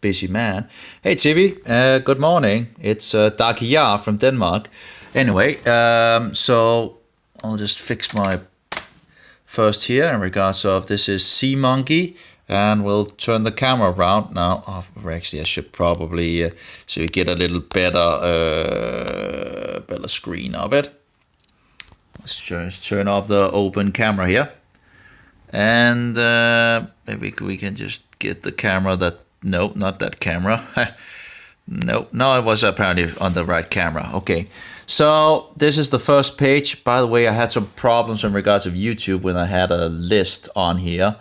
busy man. Hey Tibi, good morning. It's Dakia from Denmark. Anyway, so I'll just fix my first here in regards of this is Sea Monkey, and we'll turn the camera around now. Oh, actually, I should probably so you get a little better screen of it. Let's just turn off the open camera here, and maybe we can just get the camera that. No, not that camera. No, it was apparently on the right camera. Okay, so this is the first page. By the way, I had some problems in regards of YouTube when I had a list on here.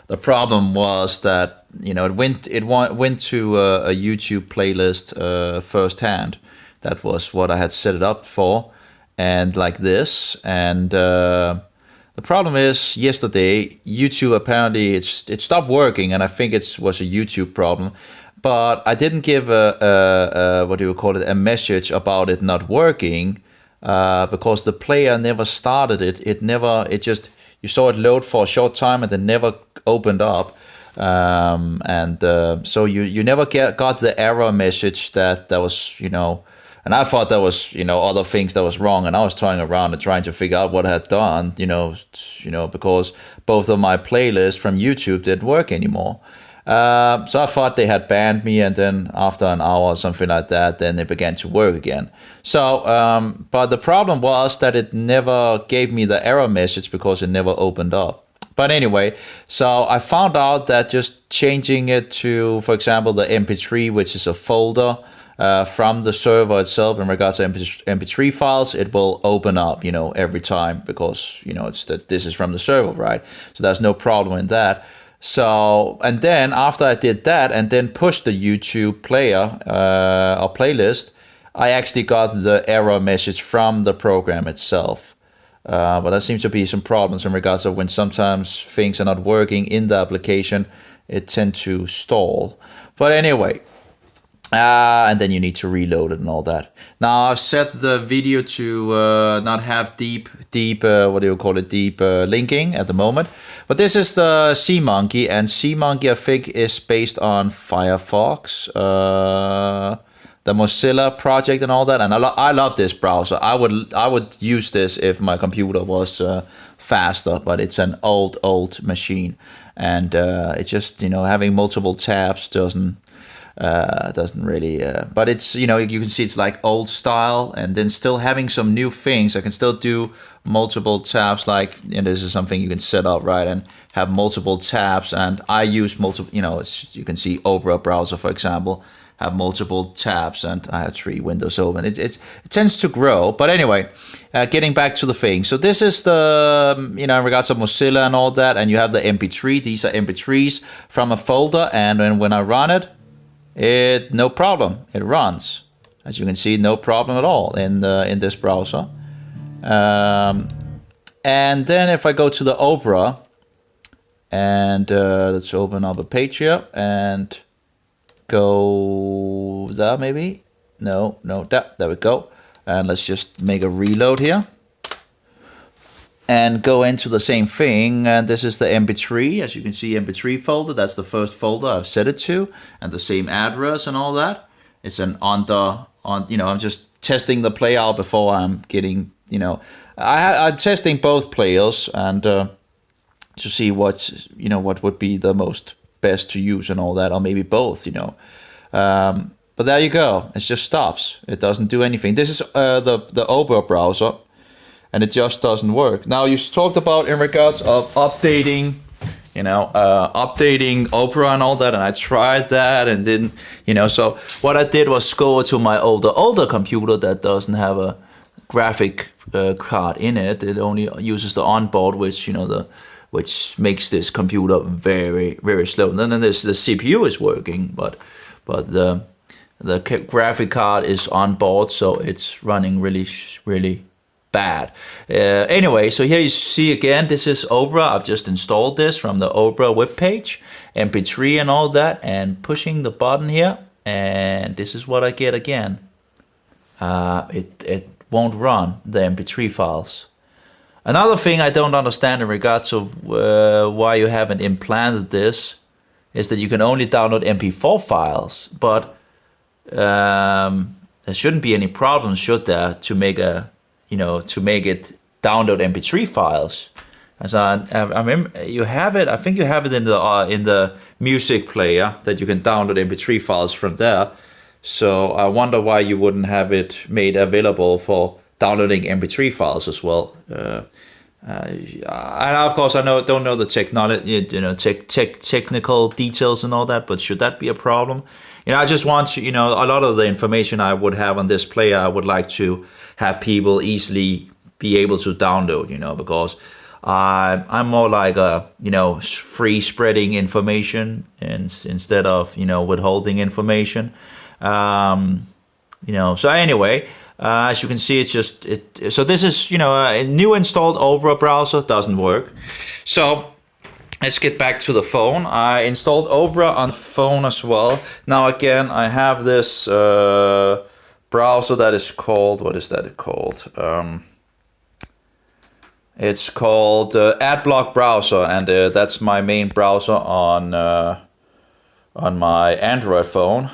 The problem was that it went to a YouTube playlist firsthand. That was what I had set it up for, and like this. And the problem is yesterday YouTube apparently it stopped working, and I think it was a YouTube problem. But I didn't give a message about it not working because the player never started it. You saw it load for a short time and then never opened up. So you never got the error message that was, and I thought that was, other things that was wrong. And I was toying around and trying to figure out what I had done, because both of my playlists from YouTube didn't work anymore. So I thought they had banned me, and then after an hour or something like that, then it began to work again. So, but the problem was that it never gave me the error message because it never opened up. But anyway, so I found out that just changing it to, for example, the MP3, which is a folder from the server itself in regards to MP3 files, it will open up, every time because, this is from the server, right? So there's no problem in that. So, and then after I did that and then pushed the YouTube player or playlist, I actually got the error message from the program itself. But there seems to be some problems in regards of when sometimes things are not working in the application, it tends to stall. But anyway, and then you need to reload it and all that. Now I've set the video to not have deep linking at the moment. But this is the Sea Monkey, and Sea Monkey I think is based on Firefox, the Mozilla project and all that. And I love this browser. I would use this if my computer was faster, but it's an old machine, and it just having multiple tabs doesn't really but it's you can see it's like old style, and then still having some new things. I can still do multiple tabs, like this is something you can set up, right, and have multiple tabs. And I use multiple, you can see Opera browser, for example, have multiple tabs, and I have 3 windows open. It tends to grow. But anyway, getting back to the thing. So this is the, in regards to Mozilla and all that, and you have the MP3. These are MP3s from a folder, and when I run it, no problem, it runs. As you can see, no problem at all in this browser. And then if I go to the Opera, and let's open up a page here and go there, maybe. No, there we go. And let's just make a reload here and go into the same thing. And this is the MP3, as you can see, MP3 folder. That's the first folder I've set it to, and the same address and all that. It's I'm just testing the play out before I'm getting, I'm testing both players and to see what would be the most best to use and all that, or maybe both, but there you go. It just stops. It doesn't do anything. This is the Opera browser, and it just doesn't work. Now you talked about in regards of updating, updating Opera and all that, and I tried that and didn't, so what I did was go to my older computer that doesn't have a graphic card in it. It only uses the onboard, which makes this computer very, very slow. And then the CPU is working, but the graphic card is on board, so it's running really, really bad. Anyway, so here you see again, this is Opera. I've just installed this from the Opera webpage, MP3 and all that, and pushing the button here, and this is what I get again. It won't run the MP3 files. Another thing I don't understand in regards of why you haven't implanted this is that you can only download MP4 files, but there shouldn't be any problems, should there, to make to make it download MP3 files. As I remember, you have it. I think you have it in the music player that you can download MP3 files from there. So I wonder why you wouldn't have it made available for downloading MP3 files as well. And of course, don't know the technology, technical details and all that. But should that be a problem? I just want to, a lot of the information I would have on this player, I would like to have people easily be able to download. Because I'm more like free spreading information instead of withholding information. So anyway. As you can see, it's just so this is a new installed Opera browser doesn't work. So let's get back to the phone. I installed Opera on the phone as well. Now again, I have this browser that is called, what is that called? It's called Adblock browser, and that's my main browser on my Android phone.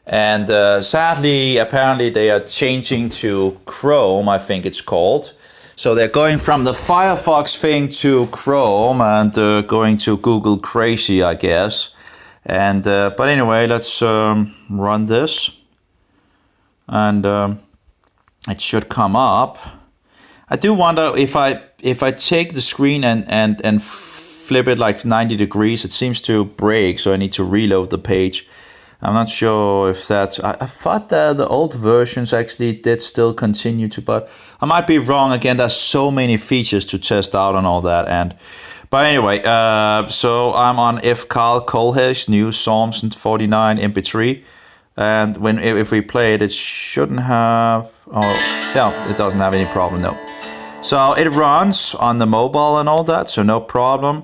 And sadly, apparently they are changing to Chrome, I think it's called. So they're going from the Firefox thing to Chrome and going to Google Crazy, I guess. And but anyway, let's run this. And it should come up. I do wonder if I take the screen and flip it like 90 degrees, it seems to break, so I need to reload the page. I'm not sure if that's... I thought that the old versions actually did still continue to, but I might be wrong. Again, there's so many features to test out and all that. But anyway, so I'm on F. Carl Kohlhees, new Psalms 49 MP3. And if we play it, it shouldn't have... Oh, yeah, it doesn't have any problem, no. So it runs on the mobile and all that, so no problem.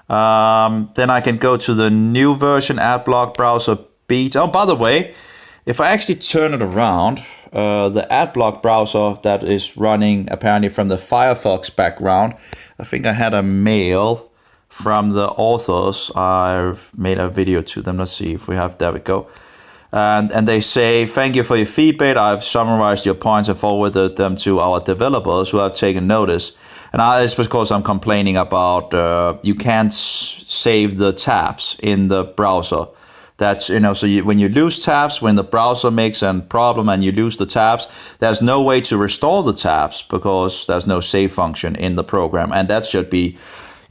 Then I can go to the new version, Adblock browser Beat. Oh, by the way, if I actually turn it around, the Adblock browser that is running apparently from the Firefox background, I think I had a mail from the authors. I've made a video to them. Let's see if we have, there we go. And they say, thank you for your feedback. I've summarized your points and forwarded them to our developers who have taken notice. And it's because I'm complaining about you can't save the tabs in the browser. That's, so when you lose tabs, when the browser makes a problem and you lose the tabs, there's no way to restore the tabs because there's no save function in the program. And that should be,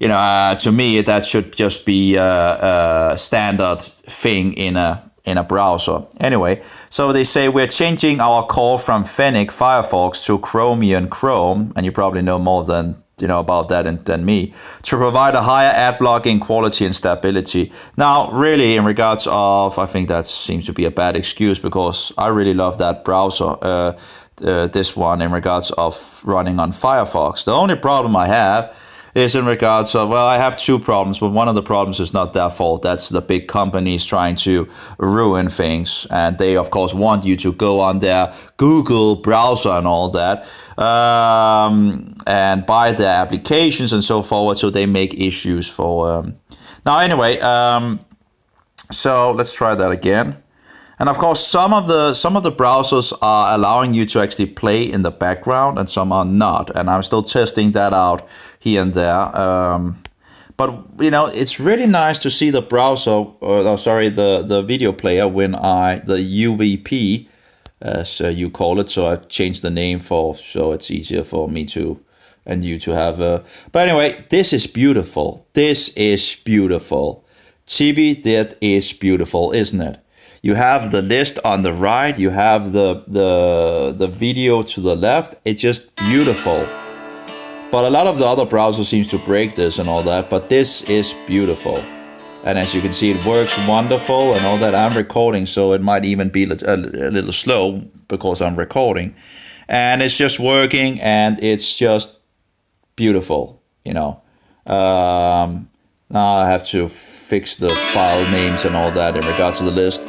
to me, that should just be a standard thing in a browser. Anyway, so they say we're changing our call from Fennec Firefox to Chromium Chrome, and you probably know more than about that than me, to provide a higher ad blocking quality and stability. Now, really, in regards of, I think that seems to be a bad excuse because I really love that browser, this one, in regards of running on Firefox. The only problem I have is in regards of, well, I have two problems, but one of the problems is not their fault. That's the big companies trying to ruin things. And they, of course, want you to go on their Google browser and all that and buy their applications and so forward. So they make issues for... Now, anyway, so let's try that again. And of course, some of the browsers are allowing you to actually play in the background, and some are not. And I'm still testing that out here and there. But it's really nice to see the browser, the video player when the UVP, as you call it. So I changed the name so it's easier for me to and you to have. But anyway, this is beautiful. This is beautiful. Tibi, that is beautiful, isn't it? You have the list on the right, you have the video to the left. It's just beautiful. But a lot of the other browsers seems to break this and all that, but this is beautiful. And as you can see, it works wonderful and all that. I'm recording, so it might even be a little slow because I'm recording. And it's just working, and it's just beautiful, Now I have to fix the file names and all that in regards to the list.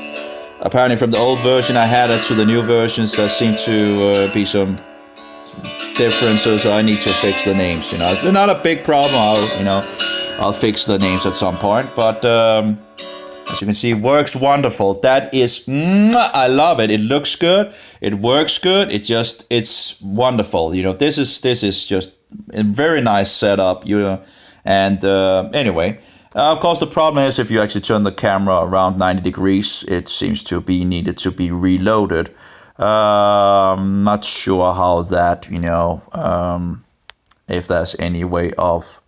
Apparently from the old version I had it to the new versions, there seem to be some differences, so I need to fix the names, It's not a big problem, I'll fix the names at some point, but as you can see, works wonderful. That is, I love it. It looks good. It works good. It's wonderful. You know, this is just a very nice setup. You know, and anyway, of course, the problem is if you actually turn the camera around 90 degrees, it seems to be needed to be reloaded. Not sure how that, you know, if there's any way of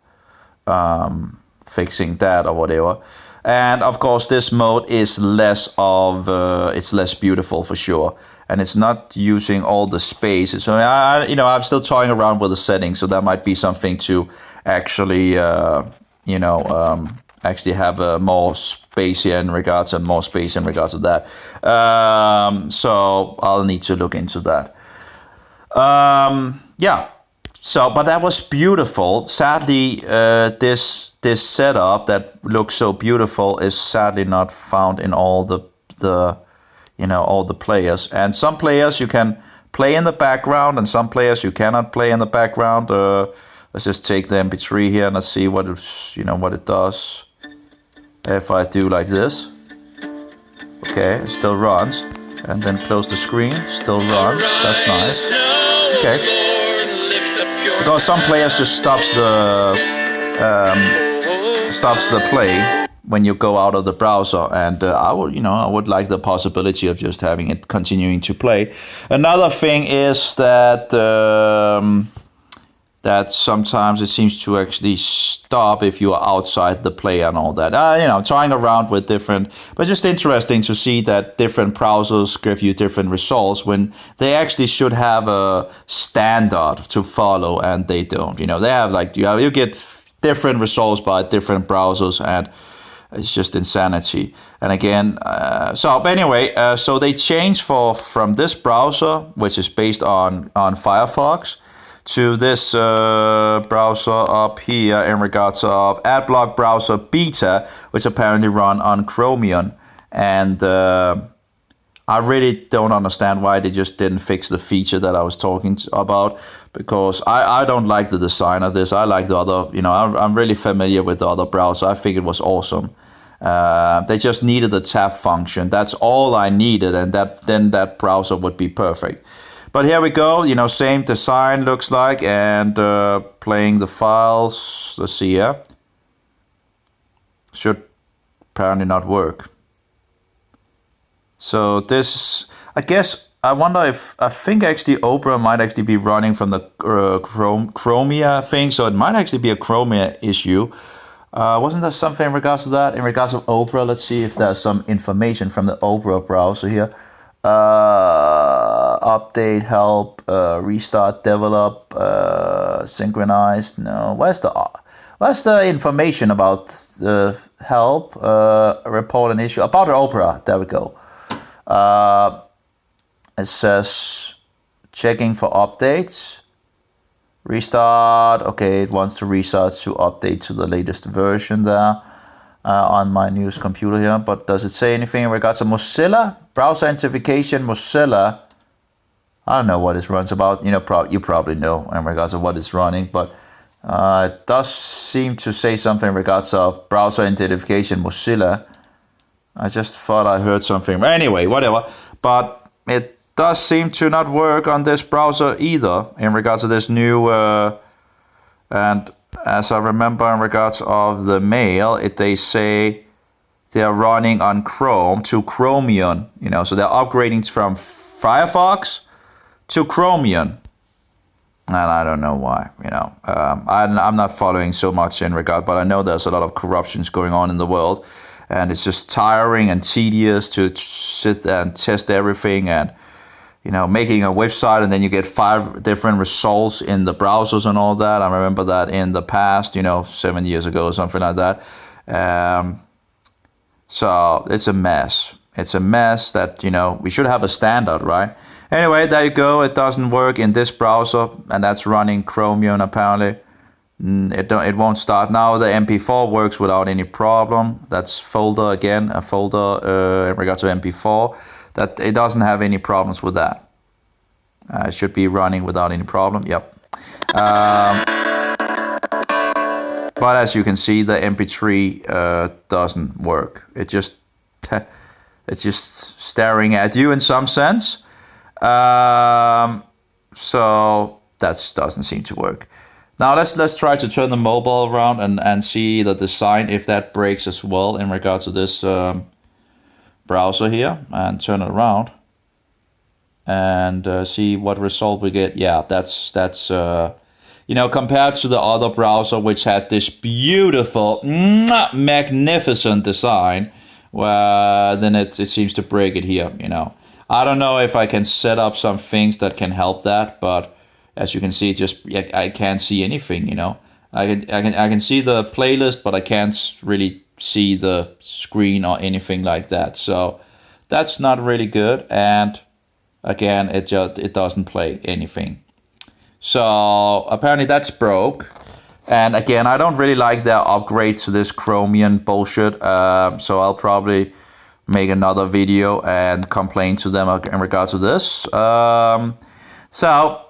fixing that or whatever. And of course, this mode is less of it's less beautiful for sure, and it's not using all the space. So I'm still toying around with the settings, so that might be something to actually actually have more space here in regards and more space in regards to that. So I'll need to look into that. Yeah. So, but that was beautiful. Sadly, this setup that looks so beautiful is sadly not found in all the all the players. And some players you can play in the background, and some players you cannot play in the background. Let's just take the MP3 here and let's see what what it does. If I do like this, okay, it still runs, and then close the screen, still runs. That's nice. Okay. Because some players just stops the play when you go out of the browser, and I would like the possibility of just having it continuing to play. Another thing is that that sometimes it seems to actually stop if you are outside the play and all that. Trying around with different, but it's just interesting to see that different browsers give you different results when they actually should have a standard to follow, and they don't. They have you get different results by different browsers, and it's just insanity. And again, so they changed from this browser, which is based on Firefox, to this browser up here in regards of Adblock Browser Beta, which apparently run on Chromium. And I really don't understand why they just didn't fix the feature that I was talking about, because I don't like the design of this. I like the other, I'm really familiar with the other browser. I think it was awesome. They just needed the tab function. That's all I needed, and then that browser would be perfect. But here we go, same design looks like, and playing the files. Let's see here. Should apparently not work. So this, I think actually Opera might actually be running from the Chromia thing, so it might actually be a Chromia issue. Wasn't there something in regards to that? In regards of Opera, let's see if there's some information from the Opera browser here. Update, help, restart, develop, synchronized. No, where's the information about the help, report an issue about the Opera? There we go. It says checking for updates, restart. Okay, it wants to restart to update to the latest version there. On my news computer here, but does it say anything in regards to Mozilla? Browser identification, Mozilla. I don't know what it runs about. You probably know in regards to what it's running, but it does seem to say something in regards of browser identification, Mozilla. I just thought I heard something. Anyway, whatever. But it does seem to not work on this browser either in regards to this new and as I remember in regards of the mail, they say they are running on Chrome to Chromium, so they're upgrading from Firefox to Chromium. And I don't know why, I'm not following so much in regard, but I know there's a lot of corruptions going on in the world, and it's just tiring and tedious to sit and test everything, and making a website and then you get 5 different results in the browsers and all that. I remember that in the past, 7 years ago or something like that. So it's a mess. It's a mess that, we should have a standard, right? Anyway, there you go. It doesn't work in this browser, and that's running Chromium apparently. It won't start now. The MP4 works without any problem. That's folder again, a folder in regards to MP4. That it doesn't have any problems with that. It should be running without any problem. Yep. But as you can see, the MP3 doesn't work. It's just staring at you in some sense. So that doesn't seem to work. Now let's try to turn the mobile around and see the design, if that breaks as well in regard to this browser here, and turn it around and see what result we get. Yeah, that's you know, compared to the other browser, which had this beautiful, magnificent design, well, then it seems to break it here, you know. I don't know if I can set up some things that can help that, but as you can see, I can't see anything, you know. I can see the playlist, but I can't really see the screen or anything like that. So that's not really good. And again, it doesn't play anything. So apparently that's broke. And again, I don't really like their upgrade to this Chromium bullshit. So I'll probably make another video and complain to them in regard to this. So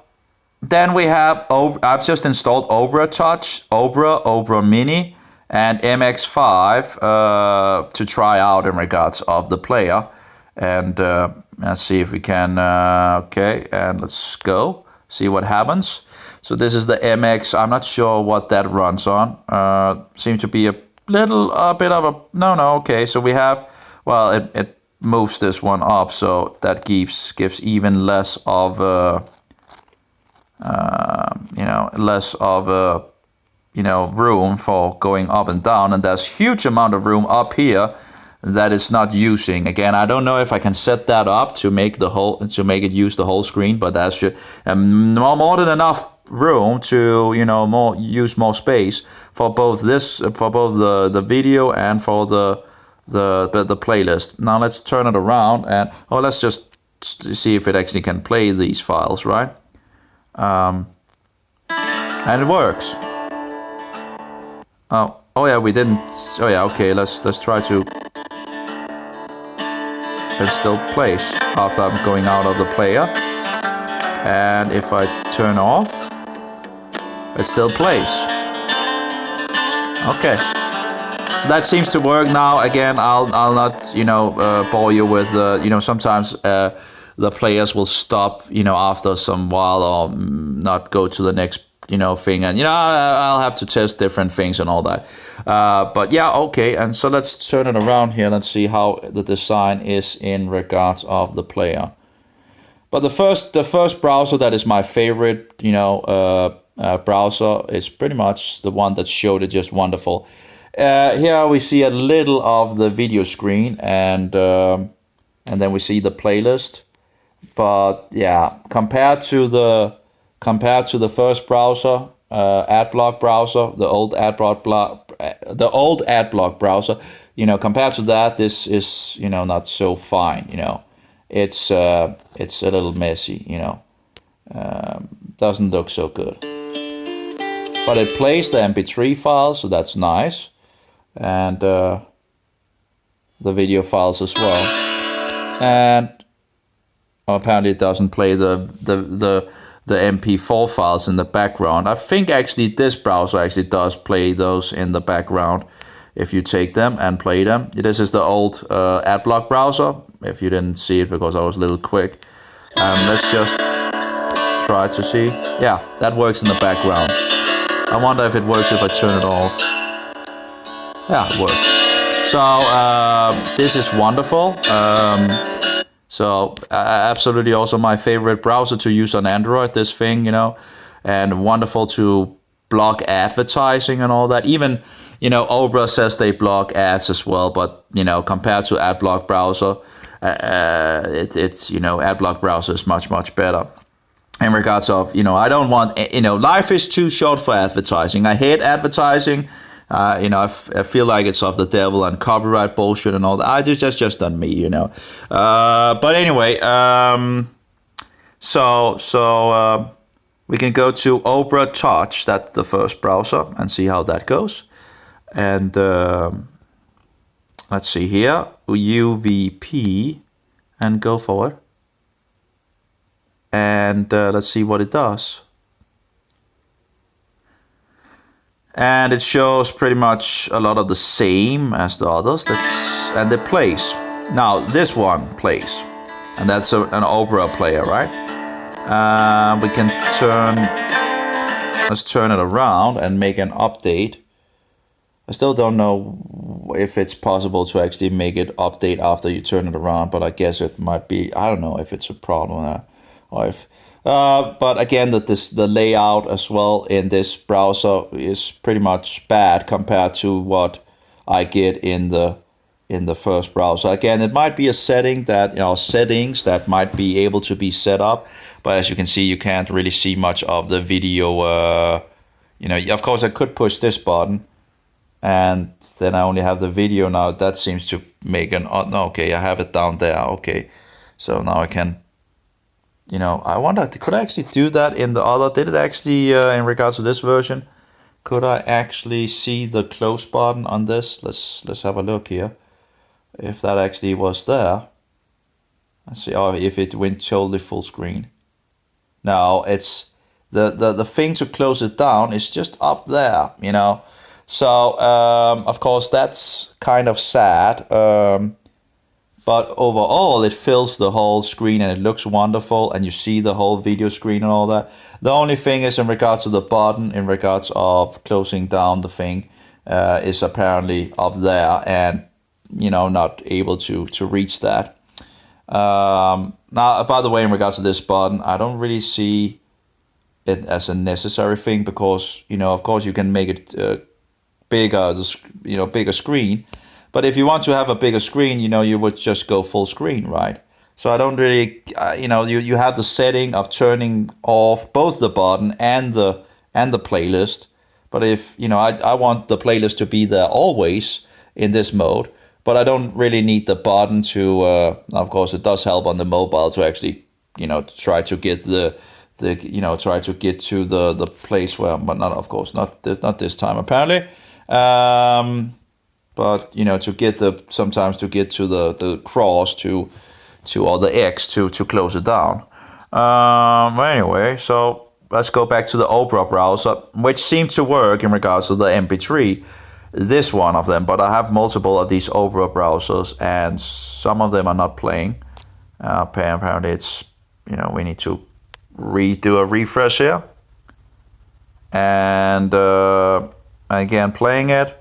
then we have, I've just installed Opera Touch, Opera Mini, and MX5 to try out in regards of the player. And let's see if we can, okay, and let's go, see what happens. So this is the MX, I'm not sure what that runs on. Seems to be a bit of a, no, okay, so we have, well, it moves this one up, so that gives even less of a, you know, room for going up and down, and there's huge amount of room up here that is not using. Again, I don't know if I can set that up to make it use the whole screen, but that's more than enough room to, you know, use more space for both the video and for the playlist. Now let's turn it around and let's just see if it actually can play these files, right? And it works. Oh yeah, we didn't. Oh yeah, okay. Let's try to. It still plays after I'm going out of the player, and if I turn off, it still plays. Okay, so that seems to work now. Again, I'll not, you know, bore you with you know, sometimes the players will stop, you know, after some while, or not go to the next, you know, thing, and, you know, I'll have to test different things and all that. But yeah, okay, and so let's turn it around here. Let's see how the design is in regards of the player. But the first browser that is my favorite, you know, browser is pretty much the one that showed it just wonderful. Here we see a little of the video screen, and then we see the playlist. But yeah, compared to the first browser, AdBlock browser, the old AdBlock browser, you know, compared to that, this is, you know, not so fine. You know, it's a little messy. You know, doesn't look so good. But it plays the MP3 files, so that's nice, and the video files as well. And apparently it doesn't play the MP4 files in the background. I think actually this browser actually does play those in the background if you take them and play them. This is the old AdBlock browser, if you didn't see it because I was a little quick. Let's just try to see. Yeah, that works in the background. I wonder if it works if I turn it off. Yeah, it works. So this is wonderful. So absolutely also my favorite browser to use on Android, this thing, you know, and wonderful to block advertising and all that. Even, you know, Opera says they block ads as well, but, you know, compared to AdBlock browser, it's, you know, AdBlock browser is much better. In regards of, you know, I don't want, you know, life is too short for advertising. I hate advertising. You know, I feel like it's of the devil and copyright bullshit and all that. That's just not me, you know. But anyway, so we can go to Opera Touch. That's the first browser, and see how that goes. And let's see here, UVP, and go forward. And let's see what it does. and it shows pretty much a lot of the same as the others. And it plays. Now this one plays, and that's an Opera player, right? We can let's turn it around and make an update. I still don't know if it's possible to actually make it update after you turn it around, but I guess it might be. I don't know if it's a problem there, or if. But again, the layout as well in this browser is pretty much bad compared to what I get in the first browser. Again, it might be a setting that settings that might be able to be set up, but as you can see, you can't really see much of the video. Of course, I could push this button, and then I only have the video now. That seems to make an no. Okay, I have it down there. Okay, so now I can. I wonder, could I actually do that in the other? Did it actually, in regards to this version, could I actually see the close button on this? Let's have a look here. If that actually was there. Let's see. Oh, if it went totally full screen. No, it's the thing to close it down is just up there. So of course that's kind of sad. But overall, it fills the whole screen and it looks wonderful, and you see the whole video screen and all that. The only thing is in regards to the button, in regards of closing down the thing, is apparently up there, and not able to reach that. Now, by the way, in regards to this button, I don't really see it as a necessary thing, because of course you can make it bigger, bigger screen. But if you want to have a bigger screen, you would just go full screen, right? So I don't really, you have the setting of turning off both the button and the playlist. But if, I want the playlist to be there always in this mode, but I don't really need the button to, of course it does help on the mobile to actually, try to get try to get to the place where, but not, of course, not this time apparently. But to get sometimes to get to the cross to or the X to close it down. Anyway, so let's go back to the Opera browser, which seemed to work in regards to the MP3. This one of them, but I have multiple of these Opera browsers, and some of them are not playing. Apparently, it's we need to do a refresh here, and again playing it.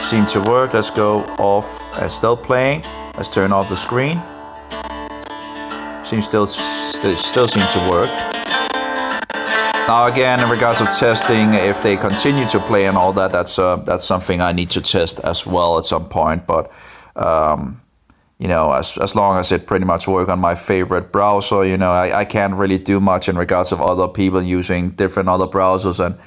Seem to work. Let's go off. Still playing. Let's turn off the screen. Still seem to work. Now again, in regards of testing, if they continue to play and all that, that's something I need to test as well at some point. But as long as it pretty much works on my favorite browser, I can't really do much in regards of other people using different other browsers, and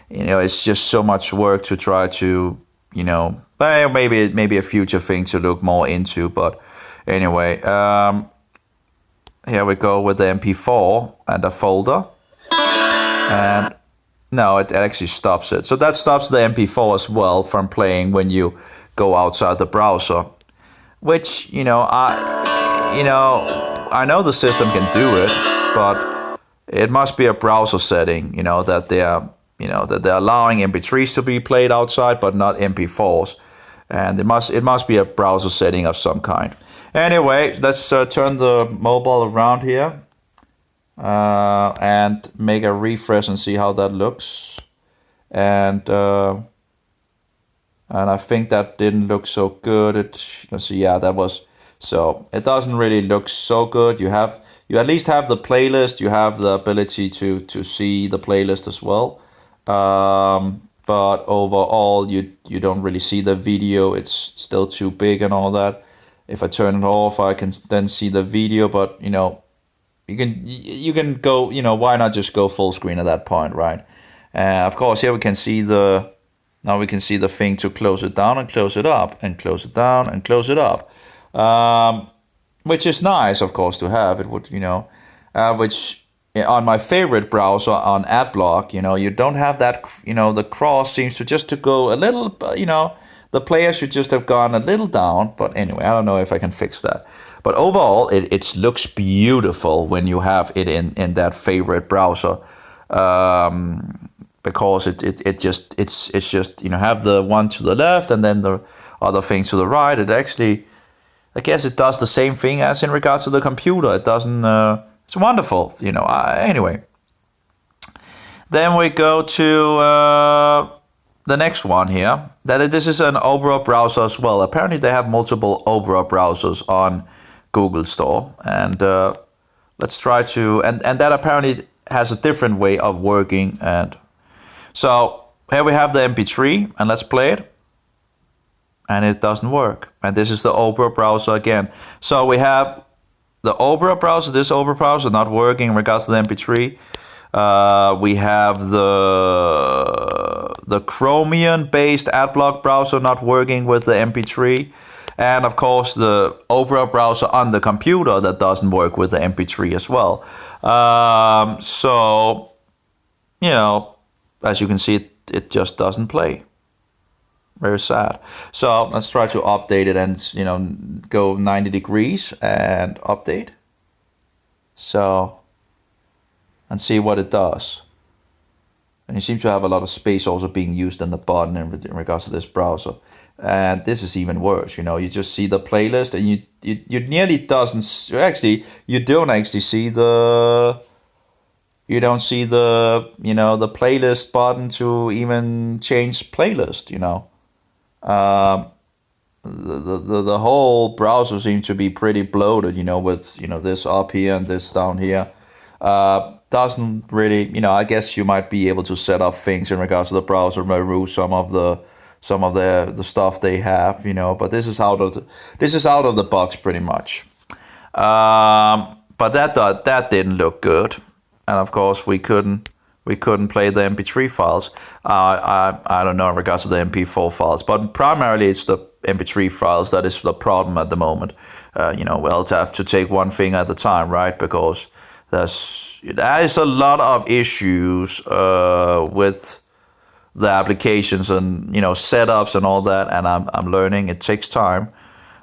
it's just so much work to try to. Maybe a future thing to look more into. But anyway, here we go with the MP4 and a folder. And no, it actually stops it. So that stops the MP4 as well from playing when you go outside the browser. Which, I know the system can do it, but it must be a browser setting, that they are that they're allowing MP3s to be played outside, but not MP4s, and it must be a browser setting of some kind. Anyway, let's turn the mobile around here and make a refresh and see how that looks. And I think that didn't look so good. Let's see, yeah, that was. So it doesn't really look so good. You at least have the playlist. You have the ability to see the playlist as well. But overall you don't really see the video. It's still too big and all that. If I turn it off, I can then see the video, but you can go, why not just go full screen at that point, right? Of course, here we can see now we can see the thing to close it down and close it up and close it down and close it up, which is nice, of course, to have. It would, which on my favorite browser on Adblock, you don't have that, the cross seems to go a little, the player should just have gone a little down. But anyway, I don't know if I can fix that. But overall, it looks beautiful when you have it in that favorite browser. because it's just have the one to the left and then the other thing to the right. It actually, I guess it does the same thing as in regards to the computer. It doesn't. It's wonderful. Anyway. Then we go to the next one here. This is an Opera browser as well. Apparently they have multiple Opera browsers on Google Store, and let's try to and that apparently has a different way of working. And so here we have the MP3, and let's play it. And it doesn't work. And this is the Opera browser again. So we have the Opera browser, this Opera browser not working in regards to the MP3. We have the Chromium-based AdBlock browser not working with the MP3. And of course the Opera browser on the computer that doesn't work with the MP3 as well. So, as you can see, it just doesn't play. Very sad. So let's try to update it and go 90 degrees and update. So, and see what it does. And you seem to have a lot of space also being used in the button in regards to this browser. And this is even worse. You just see the playlist, and you nearly doesn't actually. You don't actually see the. You don't see the the playlist button to even change playlist. The whole browser seems to be pretty bloated, with this up here and this down here. Doesn't really, I guess you might be able to set up things in regards to the browser, remove some of the stuff they have, but this is out of the box pretty much. But that didn't look good, and of course we couldn't play the MP3 files. I don't know in regards to the MP4 files, but primarily it's the MP3 files that is the problem at the moment. We'll have to take one thing at a time, right? Because there is a lot of issues with the applications and setups and all that, and I'm learning. It takes time.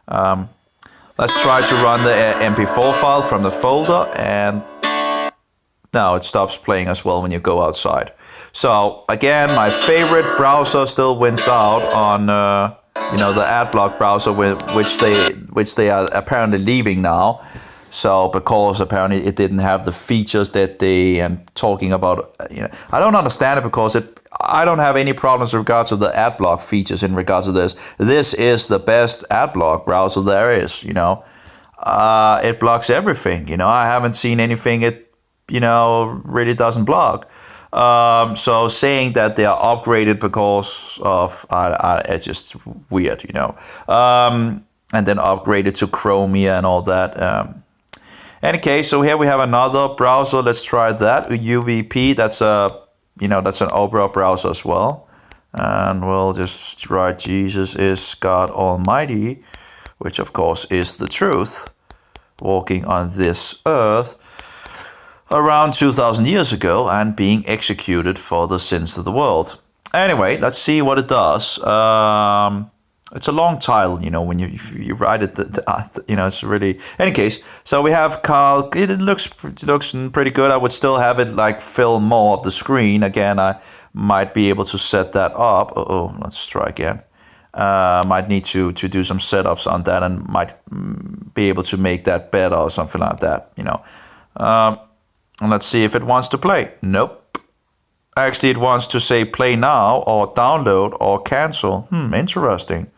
Let's try to run the MP4 file from the folder, and now it stops playing as well when you go outside. So again, my favorite browser still wins out on the AdBlock browser, which they are apparently leaving now. So because apparently it didn't have the features that they and talking about, I don't understand it, because I don't have any problems in regards to the AdBlock features in regards to this. This is the best AdBlock browser there is. It blocks everything. I haven't seen anything it really doesn't block. So saying that they are upgraded because of it's just weird, and then upgraded to Chromium and all that. Any case, so here we have another browser. Let's try that. UVP. That's that's an Opera browser as well. And we'll just write Jesus is God Almighty, which of course is the truth, walking on this earth around 2,000 years ago and being executed for the sins of the world. Anyway, let's see what it does. It's a long title, when you write it, it's really... Any case, so we have Carl. It looks pretty good. I would still have it fill more of the screen. Again, I might be able to set that up. Let's try again. Might need to do some setups on that, and might be able to make that better or something like that, And let's see if it wants to play. Nope. Actually, it wants to say play now or download or cancel. Interesting.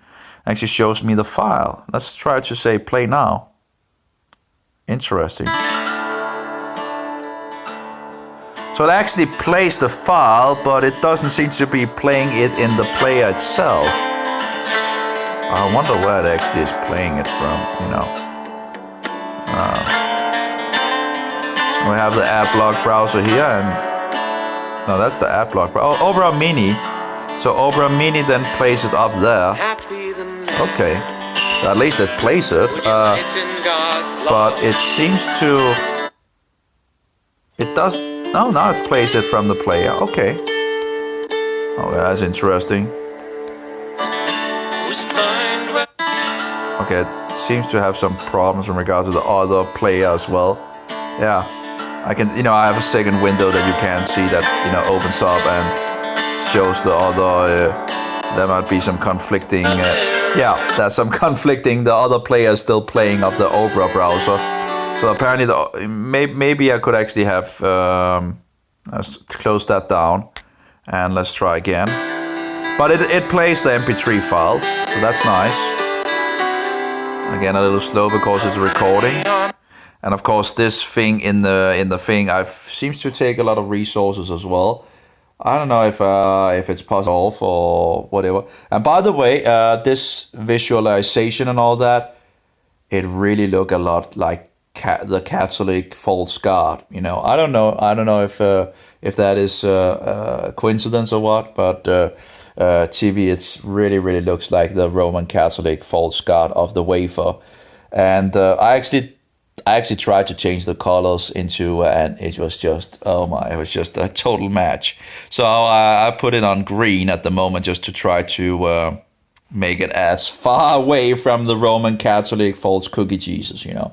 Actually shows me the file. Let's try to say play now. Interesting. So it actually plays the file, but it doesn't seem to be playing it in the player itself. I wonder where it actually is playing it from, We have the AdBlock browser here, and no, that's the AdBlock. Oh, Opera Mini. So Opera Mini then plays it up there. Okay, so at least it plays it. But it seems to. It does. No, now it plays it from the player. Okay. Oh, that's interesting. Okay, it seems to have some problems in regards to the other player as well. Yeah. I can, I have a second window that you can see that, opens up, and shows the other. So there might be some conflicting. Yeah, there's some conflicting. The other player is still playing of the Opera browser. So apparently, maybe I could actually have let's close that down, and let's try again. But it plays the MP3 files, so that's nice. Again, a little slow because it's recording. And of course, this thing in the thing seems to take a lot of resources as well. I don't know if it's possible or whatever. And by the way, this visualization and all that, it really look a lot like the Catholic false god. You know, I don't know if that is a coincidence or what, but Tibi, it really looks like the Roman Catholic false god of the wafer. And I actually tried to change the colors into, and it was just, oh my, it was just a total match. So I put it on green at the moment just to try to make it as far away from the Roman Catholic false cookie Jesus, you know.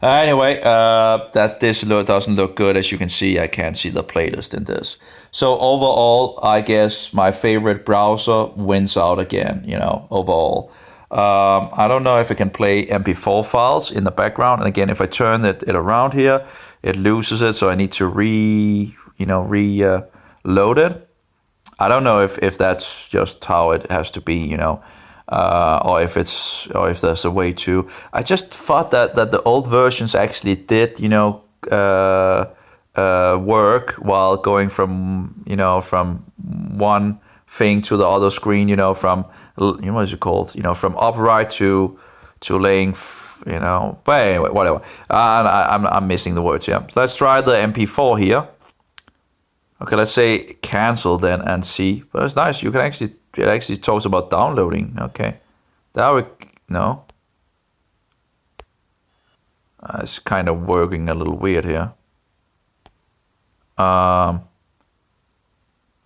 Anyway, that this doesn't look good. As you can see, I can't see the playlist in this. So overall, I guess my favorite browser wins out again, you know, overall. I don't know if I can play MP4 files in the background. And again, if I turn it around here, it loses it. So I need to reload it. I don't know if that's just how it has to be, you know, or if there's a way to. I just thought that the old versions actually did, you know, work while going from one thing to the other screen, you know, from, you know, what is it called, you know, from upright to laying, you know, but anyway, whatever. I'm missing the words here. So let's try the MP4 here. Okay, let's say cancel then and see. But it's nice. You can actually, it actually talks about downloading. Okay, no. It's kind of working a little weird here.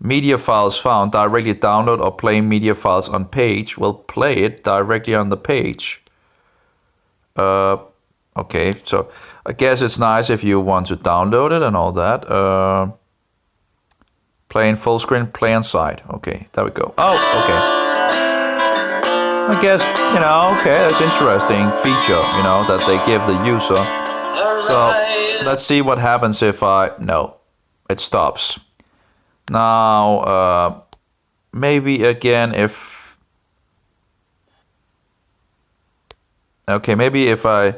Media files found, directly download or play media files on page. Will play it directly on the page. Okay, so I guess it's nice if you want to download it and all that. Play in full screen, play on site. Okay, there we go. Oh, okay. I guess, you know, okay, that's interesting feature, you know, that they give the user. So let's see what happens if no, it stops. Now, maybe again maybe if I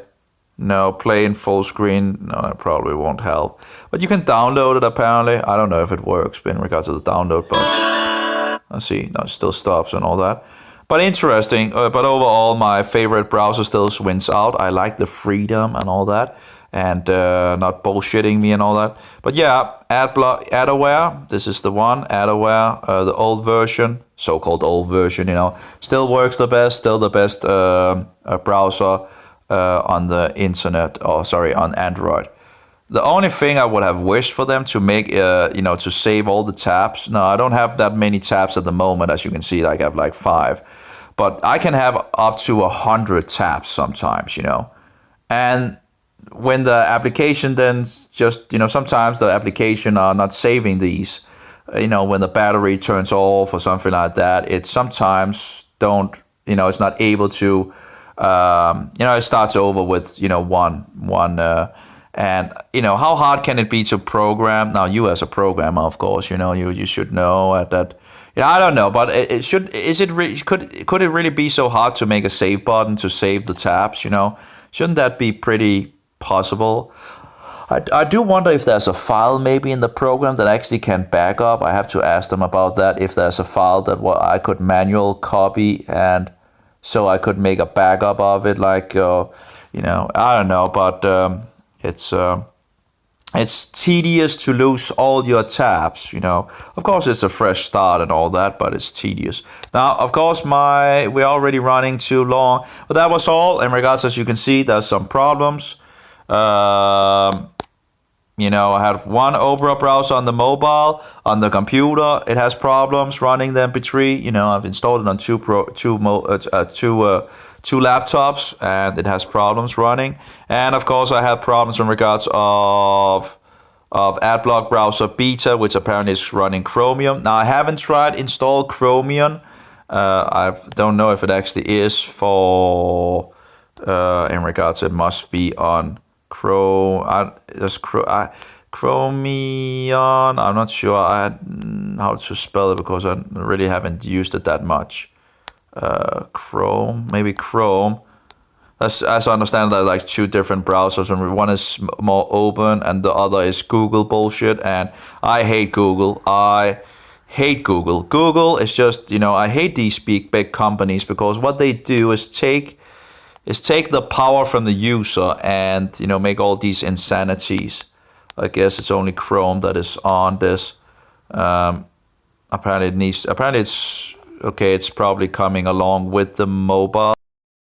play in full screen, no, that probably won't help. But you can download it apparently. I don't know if it works in regards to the download, but let's see. No, it still stops and all that. But interesting. But overall, my favorite browser still wins out. I like the freedom and all that, and not bullshitting me and all that. But yeah, AdAware, this is the one, AdAware, the old version, so-called old version, you know, still works the best, still the best browser on the internet, on Android. The only thing I would have wished for them to make, to save all the tabs. No, I don't have that many tabs at the moment, as you can see, like I have like 5. But I can have up to 100 tabs sometimes, you know. And when the application then just, you know, sometimes the application are not saving these, you know, when the battery turns off or something like that, it sometimes don't, you know, it's not able to, it starts over with, you know, one, and, you know, how hard can it be to program? Now, you as a programmer, of course, you know, you should know that, you know, I don't know, but could it really be so hard to make a save button to save the tabs, you know? Shouldn't that be pretty possible? I do wonder if there's a file maybe in the program that actually can back up. I have to ask them about that, if there's a file that I could manual copy and so I could make a backup of it, like, you know, I don't know, but it's tedious to lose all your tabs, you know. Of course, it's a fresh start and all that, but it's tedious. Now, of course, we're already running too long, but that was all. In regards, as you can see, there's some problems. You know, I have one Opera browser on the mobile. On the computer, it has problems running the MP3. You know, I've installed it on two laptops, and it has problems running. And of course, I had problems in regards of of Adblock Browser Beta, which apparently is running Chromium. Now, I haven't tried install Chromium. I don't know if it actually is for, in regards, it must be on Chromium. I'm not sure how to spell it because I really haven't used it that much. Chrome, maybe Chrome. As I understand, there are like two different browsers, and one is more open, and the other is Google bullshit. And I hate Google. I hate Google. Google is just, I hate these big companies because what they do is take the power from the user and make all these insanities. I guess it's only Chrome that is on this. Apparently it's okay. It's probably coming along with the mobile.